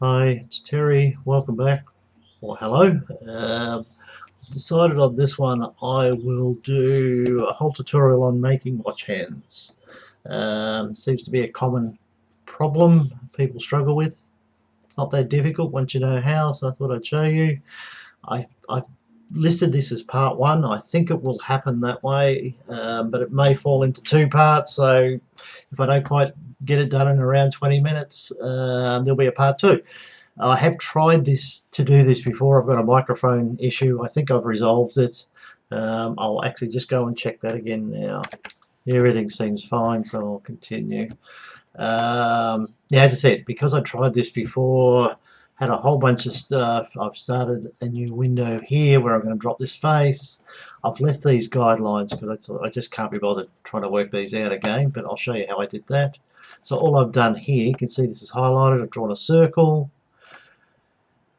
Hi, it's Terry. Welcome back. Or hello. Decided on this one I will do a whole tutorial on making watch hands. Seems to be a common problem people struggle with. It's not that difficult once you know how, so I thought I'd show you. I've listed this as part one. I think it will happen that way, but it may fall into two parts. So if I don't quite get it done in around 20 minutes, there'll be a part two. I have tried to do this before. I've got a microphone issue. I think I've resolved it. I'll actually just go and check that again now. Everything seems fine, so I'll continue. Yeah, as I said, because I tried this before, had a whole bunch of stuff. I've started a new window here where I'm going to drop this face. I've left these guidelines because I just can't be bothered trying to work these out again, but I'll show you how I did that. So all I've done here, you can see this is highlighted. I've drawn a circle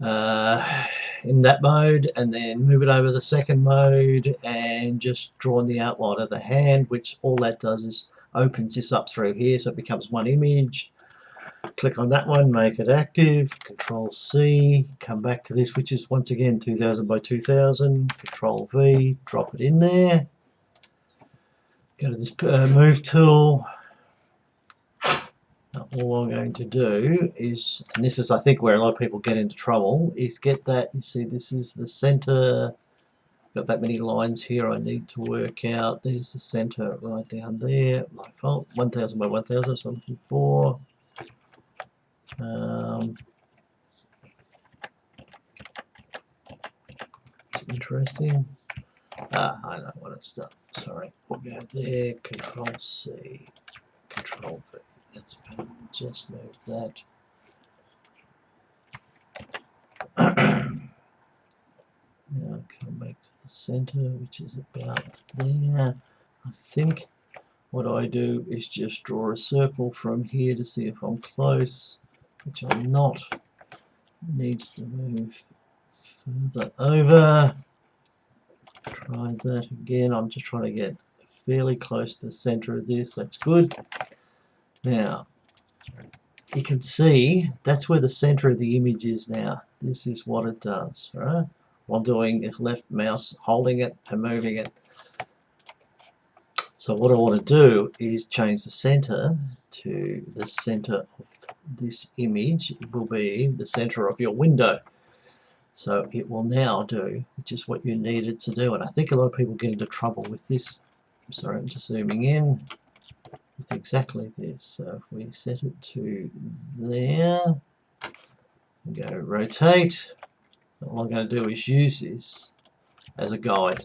in that mode, and then move it over the second mode and just draw the outline of the hand, which all that does is opens this up through here so it becomes one image. Click on that one, make it active, Control C, come back to this, which is once again 2000 by 2000, Control V, drop it in there, go to this move tool. All I'm going to do is, and this is I think where a lot of people get into trouble, is get that, you see this is the center, got that many lines here I need to work out. There's the center right down there, my fault, 1000 by 1000, so I'm looking for. Interesting. I know what it's done. Sorry, we'll go there, Control C, Control V. That's better. Just move that. Now come back to the center, which is about there. I think what I do is just draw a circle from here to see if I'm close, which I'm not. It needs to move further over. Try that again. I'm just trying to get fairly close to the center of this. That's good. Now, you can see that's where the center of the image is now. This is what it does, right? While doing is left mouse holding it and moving it. So what I want to do is change the center to the center of this image. It will be the center of your window. So it will now do, which is what you needed to do. And I think a lot of people get into trouble with this. Sorry, I'm just zooming in with exactly this. So if we set it to there, go rotate, all I'm going to do is use this as a guide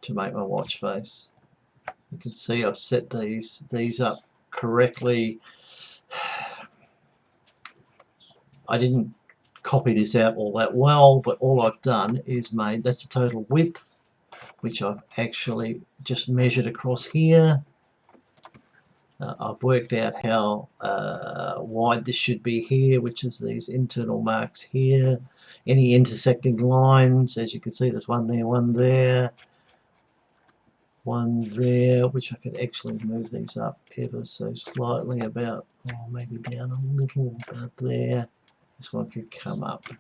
to make my watch face. You can see I've set these up correctly. I didn't copy this out all that well, but all I've done is made, that's the total width, which I've actually just measured across here. I've worked out how wide this should be here, which is these internal marks here. Any intersecting lines, as you can see, there's one there, one there, which I could actually move these up ever so slightly, about, maybe down a little, about there. This one could come up to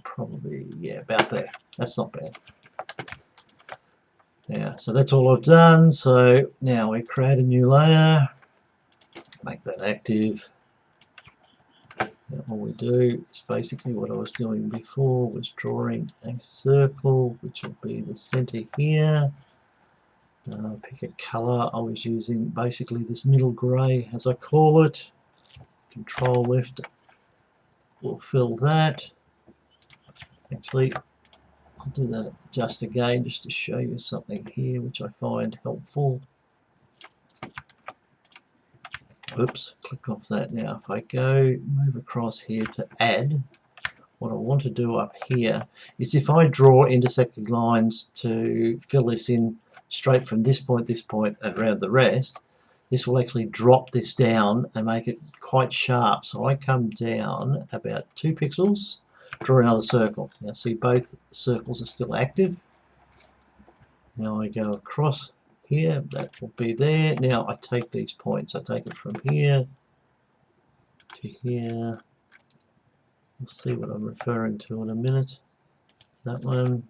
probably, yeah, about there. That's not bad. Yeah, so that's all I've done. So now we create a new layer, make that active. Now all we do is basically what I was doing before, was drawing a circle, which will be the center here. Pick a color. I was using basically this middle gray, as I call it. Control left will fill that. Actually, I'll do that just again, just to show you something here which I find helpful. Oops, click off that. Now if I go move across here to add, what I want to do up here is, if I draw intersecting lines to fill this in straight from this point, and around the rest, this will actually drop this down and make it quite sharp. So I come down about 2 pixels, draw another circle. Now see, both circles are still active. Now I go across here, that will be there. Now I take these points, I take it from here to here, We'll see what I'm referring to in a minute. That one.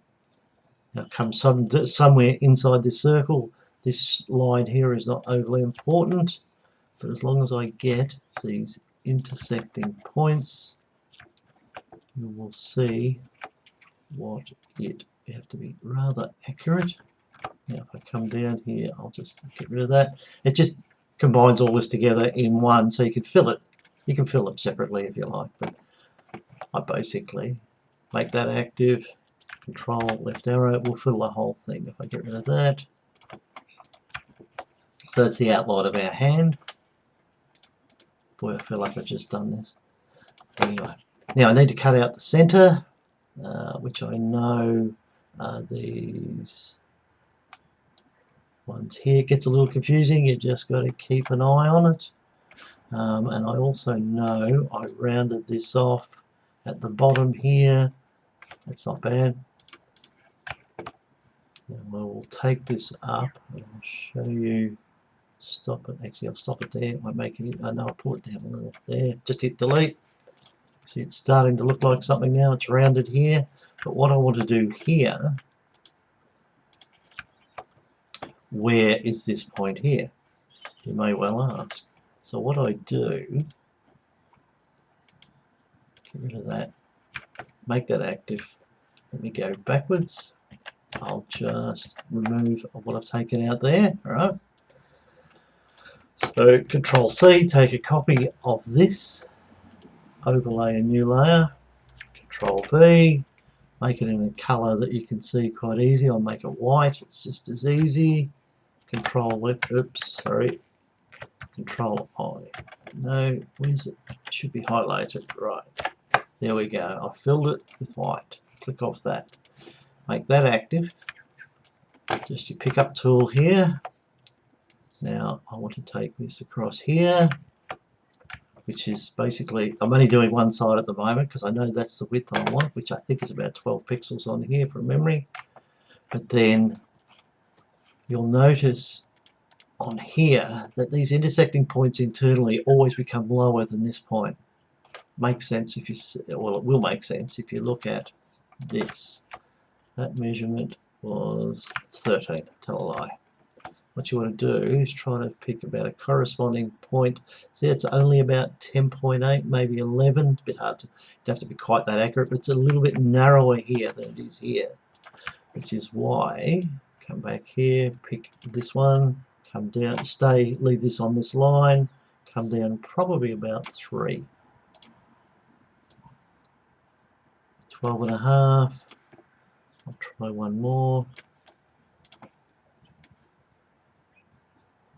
Now come somewhere inside this circle. This line here is not overly important, but as long as I get these intersecting points, you will see what it. You have to be rather accurate. Now if I come down here, I'll just get rid of that. It just combines all this together in one, so you can fill it. You can fill them separately if you like, but I basically make that active. Control left arrow will fill the whole thing. If I get rid of that, so that's the outline of our hand. Boy, I feel like I've just done this. Anyway, now I need to cut out the center, which I know are these ones here. It gets a little confusing. You just got to keep an eye on it. And I also know I rounded this off at the bottom here. That's not bad. Now I will take this up and I'll show you. Stop it. Actually, I'll stop it there. I won't make it. I know I'll pull it down a little there. Just hit delete. See, it's starting to look like something now. It's rounded here. But what I want to do here, where is this point here? You may well ask. So what I do, get rid of that, make that active. Let me go backwards. I'll just remove what I've taken out there. All right. So Control C, take a copy of this, overlay a new layer. Control V, make it in a color that you can see quite easy. I'll make it white. It's just as easy. Control left. Oops, sorry. Control I. No, where's it? It should be highlighted. Right. There we go. I filled it with white. Click off that. Make that active. Just your pickup tool here. Now I want to take this across here, which is basically, I'm only doing one side at the moment because I know that's the width I want, which I think is about 12 pixels on here from memory. But then you'll notice on here that these intersecting points internally always become lower than this point. Makes sense if you, well, it will make sense if you look at this. That measurement was 13, tell a lie. What you want to do is try to pick about a corresponding point. See, it's only about 10.8, maybe 11. It's a bit hard to, you have to be quite that accurate, but it's a little bit narrower here than it is here, which is why, come back here, pick this one, come down, stay, leave this on this line, come down probably about 3. 12.5. I'll try one more.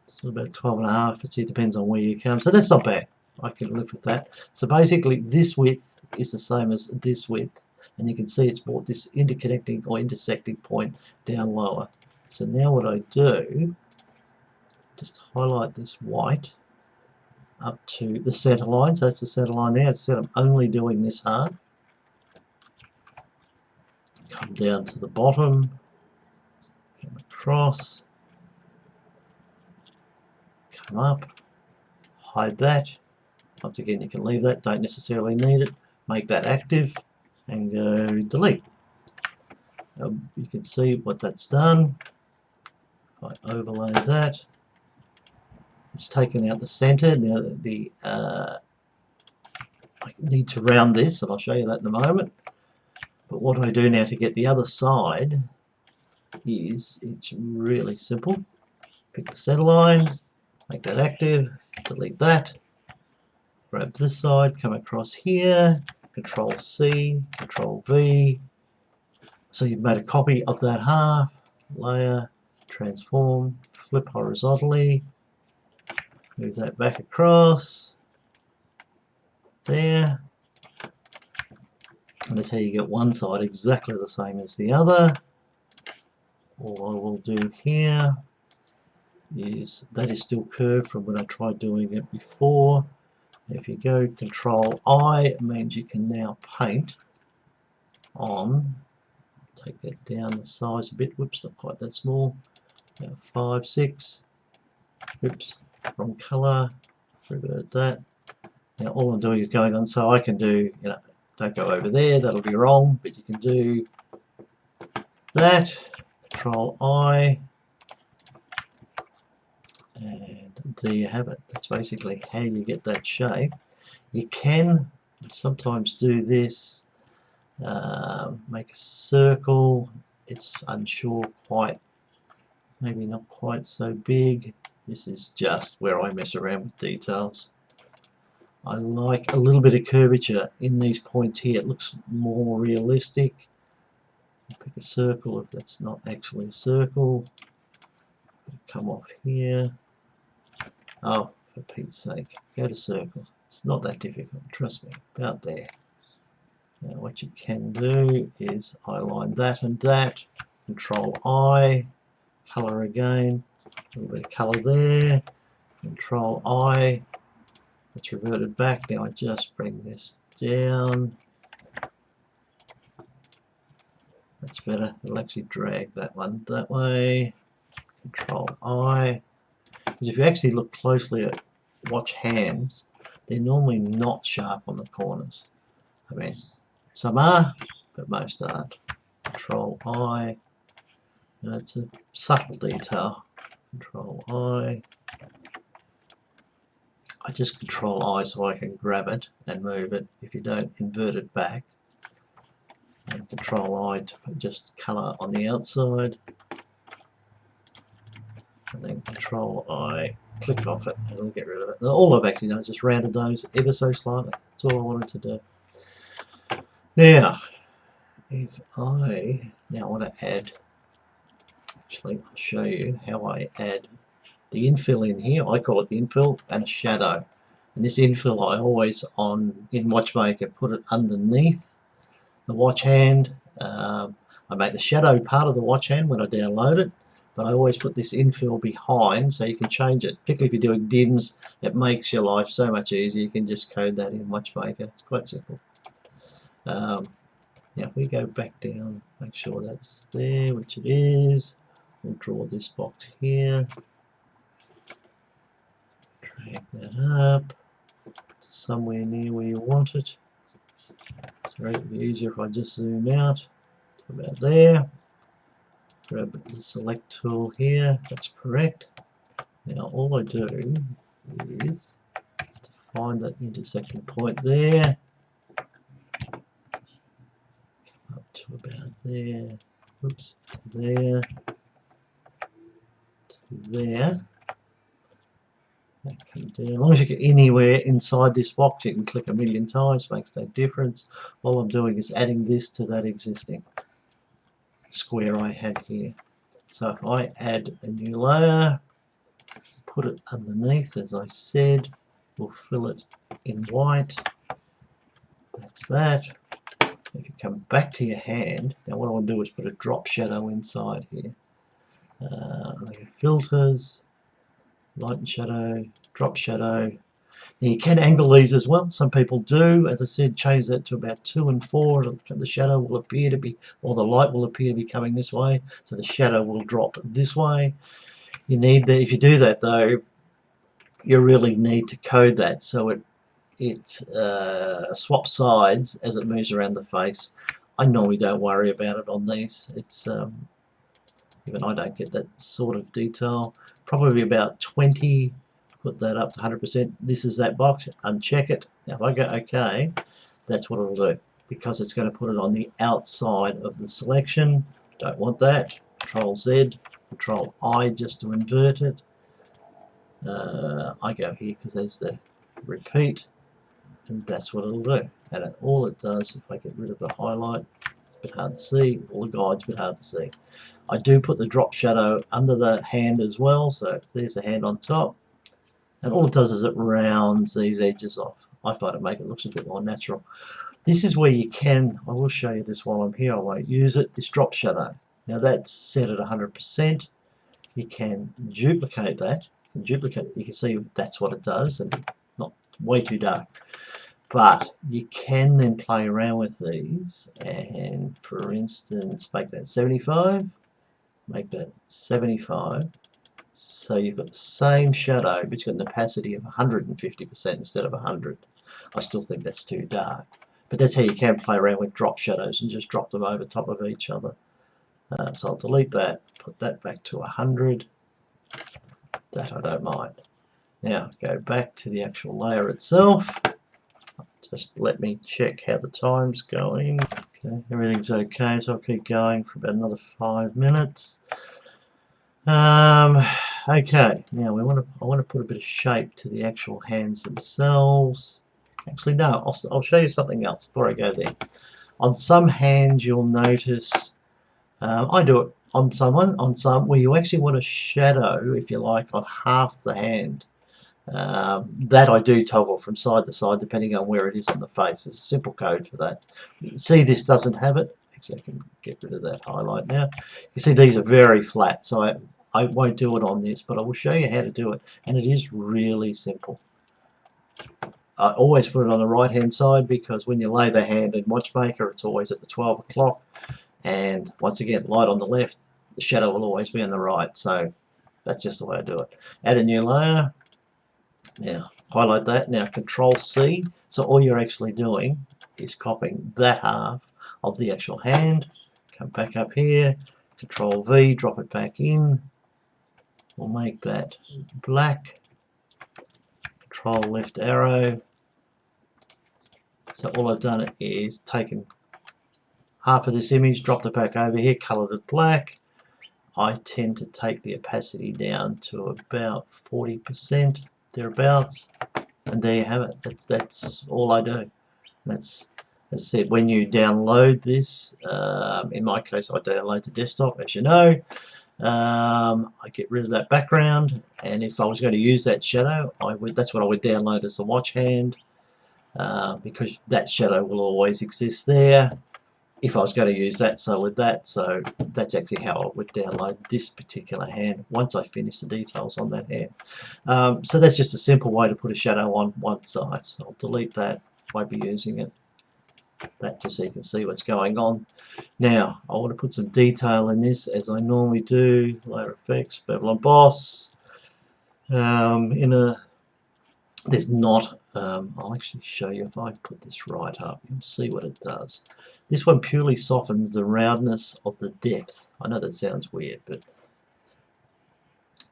So about 12.5. It depends on where you come. So that's not bad. I can live with that. So basically, this width is the same as this width, and you can see it's brought this interconnecting or intersecting point down lower. So now what I do, just highlight this white up to the center line. So that's the center line there. Instead I'm only doing this half. Come down to the bottom, come across, come up, hide that. Once again, you can leave that, don't necessarily need it. Make that active and go delete. You can see what that's done. If I overlay that, it's taken out the center. Now I need to round this, and I'll show you that in a moment. But what I do now to get the other side is, it's really simple. Pick the center line, make that active, delete that, grab this side, come across here, Control C, Control V. So you've made a copy of that half, layer, transform, flip horizontally, move that back across, there. And that's how you get one side exactly the same as the other. All I will do here is, that is still curved from when I tried doing it before. If you go Control I, it means you can now paint on, take that down the size a bit, whoops, not quite that small, about 5, 6, whoops, wrong color, revert that. Now all I'm doing is going on, so I can do, don't go over there, that'll be wrong, but you can do that. Control I, and there you have it. That's basically how you get that shape. You can sometimes do this, make a circle. It's unsure quite, maybe not quite so big. This is just where I mess around with details. I like a little bit of curvature in these points here. It looks more realistic. Pick a circle if that's not actually a circle. Come off here. Oh, for Pete's sake, go to circle. It's not that difficult, trust me, about there. Now what you can do is align that and that. Control I, color again, a little bit of color there. Control I, it's reverted back. Now I just bring this down. That's better. It'll actually drag that one that way. Control I. Because if you actually look closely at watch hands, they're normally not sharp on the corners. I mean, some are, but most aren't. Control I. And it's a subtle detail. Control I. I just control I so I can grab it and move it. If you don't, invert it back. And control I to just colour on the outside. And then control I, click off it, and it'll get rid of it. All I've actually done is just rounded those ever so slightly. That's all I wanted to do. Now, if I now want to add, actually I'll show you how I add the infill in here. I call it the infill and a shadow. And this infill I always in Watchmaker put it underneath the watch hand. I make the shadow part of the watch hand when I download it, but I always put this infill behind so you can change it. Particularly if you're doing dims, it makes your life so much easier. You can just code that in Watchmaker. It's quite simple. Now if we go back down, make sure that's there, which it is. We'll draw this box here. Drag that up to somewhere near where you want it. So it would be easier if I just zoom out to about there. Grab the select tool here, that's correct. Now all I do is to find that intersection point there. Up to about there. Oops, there. To there. As long as you get anywhere inside this box, you can click a million times, makes no difference. All I'm doing is adding this to that existing square I had here. So if I add a new layer, put it underneath, as I said, we'll fill it in white. That's that. If you come back to your hand, now what I want to do is put a drop shadow inside here. Filters, light and shadow, drop shadow. Now you can angle these as well. Some people do. As I said, change that to about 2 and 4. The shadow will appear to be, or the light will appear to be coming this way. So the shadow will drop this way. You need that. If you do that though, you really need to code that so it swaps sides as it moves around the face. I normally don't worry about it on these. It's even I don't get that sort of detail. Probably about 20. Put that up to 100%. This is that box. Uncheck it. Now if I go OK, that's what it'll do, because it's going to put it on the outside of the selection. Don't want that. Control Z, Control I just to invert it. I go here because there's the repeat, and that's what it'll do. And all it does, if I get rid of the highlight, it's a bit hard to see. All the guides, a bit hard to see. I do put the drop shadow under the hand as well, so there's the hand on top. And all it does is it rounds these edges off. I find it makes it look a bit more natural. This is where you can, I will show you this while I'm here, I won't use it, this drop shadow. Now that's set at 100%. You can duplicate that. You can see that's what it does, and not way too dark. But you can then play around with these and, for instance, make that 75, make that 75. So you've got the same shadow, but you've got an opacity of 150% instead of 100. I still think that's too dark. But that's how you can play around with drop shadows and just drop them over top of each other. So I'll delete that, put that back to 100. That I don't mind. Now go back to the actual layer itself. Just let me check how the time's going. Okay, everything's okay, so I'll keep going for about another 5 minutes. Okay, now I want to put a bit of shape to the actual hands themselves. Actually, no, I'll show you something else before I go there. On some hands, you'll notice I do it on some where you actually want a shadow, if you like, on half the hand. That I do toggle from side to side depending on where it is on the face. There's a simple code for that. You see this doesn't have it. Actually, I can get rid of that highlight now. You see these are very flat, so I won't do it on this, but I will show you how to do it, and it is really simple. I always put it on the right hand side because when you lay the hand in Watchmaker, it's always at the 12 o'clock, and once again, light on the left, the shadow will always be on the right, so that's just the way I do it. Add a new layer. Now highlight that. Now Control C. So all you're actually doing is copying that half of the actual hand. Come back up here. Control V. Drop it back in. We'll make that black. Control left arrow. So all I've done is taken half of this image, dropped it back over here, coloured it black. I tend to take the opacity down to about 40%, thereabouts. And there you have it. That's all I do. That's, as I said, when you download this, in my case I download the desktop, as you know. I get rid of that background, and if I was going to use that shadow, that's what I would download as a watch hand, because that shadow will always exist there. If I was going to use that, so would that. So that's actually how I would download this particular hand once I finish the details on that hand. So that's just a simple way to put a shadow on one side. So I'll delete that. Won't be using it. That just so you can see what's going on. Now I want to put some detail in this as I normally do. Layer effects, bevel and boss. There's not. I'll actually show you if I put this right up. You'll see what it does. This one purely softens the roundness of the depth. I know that sounds weird, but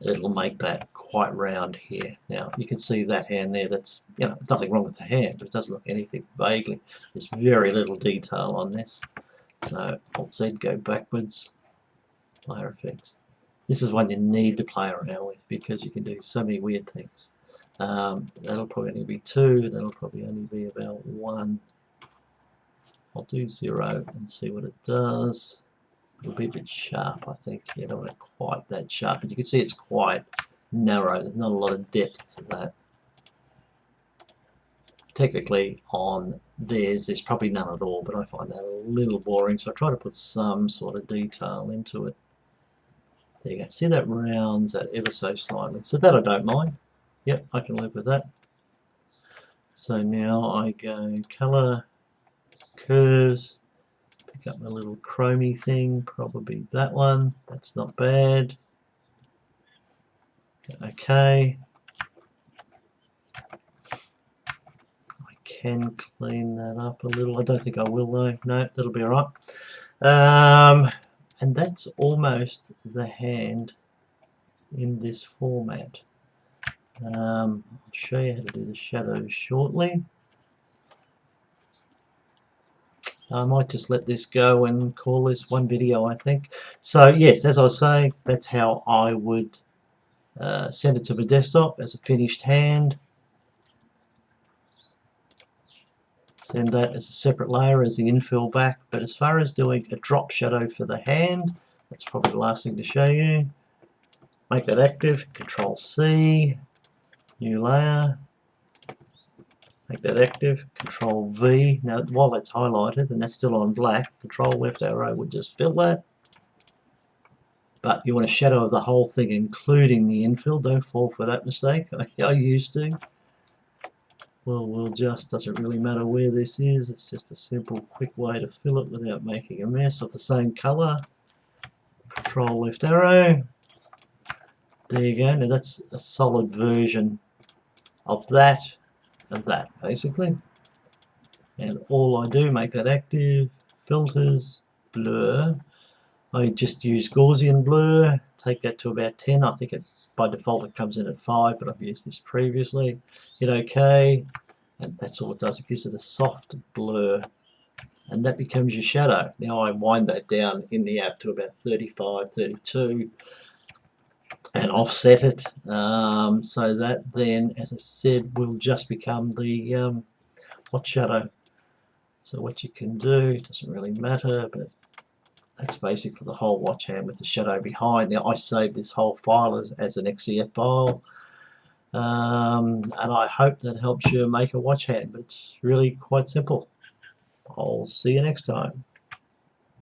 it'll make that quite round here. Now you can see that hand there. That's, nothing wrong with the hand, but it doesn't look anything vaguely. There's very little detail on this. So Alt Z, go backwards. Layer effects. This is one you need to play around with because you can do so many weird things. That'll probably only be 2. That'll probably only be about 1. I'll do 0 and see what it does. It'll be a bit sharp, I think. You don't want it quite that sharp, but you can see it's quite narrow. There's not a lot of depth to that. Technically on theirs, there's probably none at all, but I find that a little boring, so I try to put some sort of detail into it. There you go. See, that rounds that ever so slightly. So that I don't mind. Yep, I can live with that. So now I go color, curves, pick up my little chromey thing, probably that one. That's not bad. Okay. I can clean that up a little. I don't think I will though. No, that'll be all right. And that's almost the hand in this format. I'll show you how to do the shadows shortly. I might just let this go and call this one video, I think. So yes, as I was saying, that's how I would send it to my desktop as a finished hand. Send that as a separate layer as the infill back. But as far as doing a drop shadow for the hand, that's probably the last thing to show you. Make that active, Control C, new layer. Make that active, Control V. Now while that's highlighted and that's still on black, Control left arrow would just fill that. But you want a shadow of the whole thing, including the infill. Don't fall for that mistake. I used to. Well, we'll just, doesn't really matter where this is. It's just a simple, quick way to fill it without making a mess of the same color. Control left arrow. There you go. Now that's a solid version of that and that, basically. and all I do, make that active, filters, blur. I just use Gaussian blur, take that to about 10. I think by default it comes in at 5, but I've used this previously. Hit OK, and that's all it does. It gives it a soft blur, and that becomes your shadow. Now I wind that down in the app to about 35, 32, and offset it, so that then, as I said, will just become the watch shadow. So what you can do, it doesn't really matter, but that's basically the whole watch hand with the shadow behind. Now I save this whole file as an XCF file, and I hope that helps you make a watch hand, but it's really quite simple. I'll see you next time.